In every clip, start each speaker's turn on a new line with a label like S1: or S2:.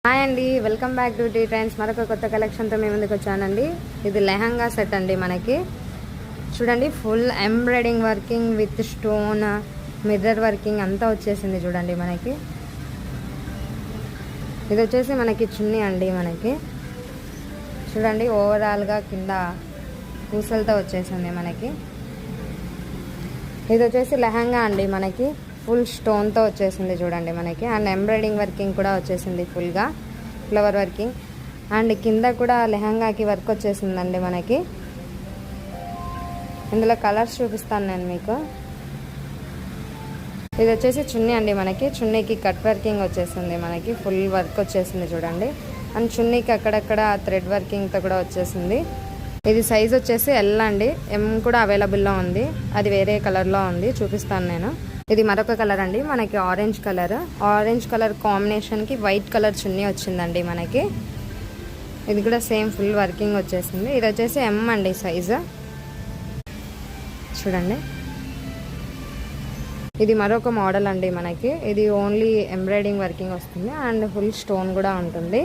S1: Hi అండి, welcome back to T trends. మరొక కొత్త కలెక్షన్తో మేము ముందుకు వచ్చానండి. ఇది లెహంగా సెట్ అండి. మనకి చూడండి, full embroidering working with stone mirror working అంతా వచ్చేసింది. చూడండి, మనకి ఇది వచ్చేసి మనకి చున్నీ అండి. మనకి చూడండి, ఓవరాల్గా కింద పూసలతో వచ్చేసింది. మనకి ఇది వచ్చేసి లెహంగా అండి. మనకి ఫుల్ స్టోన్తో వచ్చేసింది. చూడండి, మనకి అండ్ ఎంబ్రాయిడింగ్ వర్కింగ్ కూడా వచ్చేసింది, ఫుల్గా ఫ్లవర్ వర్కింగ్. అండ్ కింద కూడా లెహంగాకి వర్క్ వచ్చేసిందండి. మనకి ఇందులో కలర్స్ చూపిస్తాను నేను మీకు. ఇది వచ్చేసి చున్నీ అండి. మనకి చున్నీకి కట్ వర్కింగ్ వచ్చేసింది. మనకి ఫుల్ వర్క్ వచ్చేసింది. చూడండి, అండ్ చున్నీకి అక్కడక్కడ థ్రెడ్ వర్కింగ్తో కూడా వచ్చేసింది. ఇది సైజ్ వచ్చేసి ఎల్ అండి. ఎం కూడా అవైలబుల్లో ఉంది, అది వేరే కలర్లో ఉంది, చూపిస్తాను నేను. ఇది మరొక కలర్ అండి. మనకి ఆరెంజ్ కలర్ కాంబినేషన్కి వైట్ కలర్ చున్నీ వచ్చిందండి. మనకి ఇది కూడా సేమ్ ఫుల్ వర్కింగ్ వచ్చేసింది. ఇది వచ్చేసి ఎం అండి సైజు. చూడండి, ఇది మరొక మోడల్ అండి. మనకి ఇది ఓన్లీ ఎంబ్రాయిడింగ్ వర్కింగ్ వస్తుంది అండ్ ఫుల్ స్టోన్ కూడా ఉంటుంది.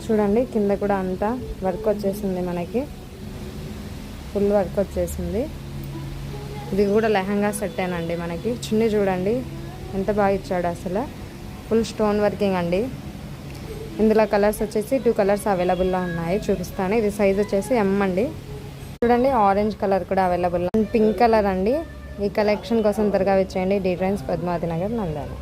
S1: చూడండి, కింద కూడా అంతా వర్క్ వచ్చేసింది. మనకి ఫుల్ వర్క్ వచ్చేసింది. ఇది కూడా లెహంగా సెట్టేనండి. మనకి చున్నీ చూడండి ఎంత బాగా ఇచ్చాడు, అసలు ఫుల్ స్టోన్ వర్కింగ్ అండి. ఇందులో కలర్స్ వచ్చేసి 2 కలర్స్ అవైలబుల్లో ఉన్నాయి, చూపిస్తాను. ఇది సైజ్ వచ్చేసి ఎం అండి. చూడండి, ఆరెంజ్ కలర్ కూడా అవైలబుల్ అండ్ పింక్ కలర్ అండి. ఈ కలెక్షన్ కోసం త్వరగా వచ్చేయండి. T trends, Padmavati Nagar, Nandyal.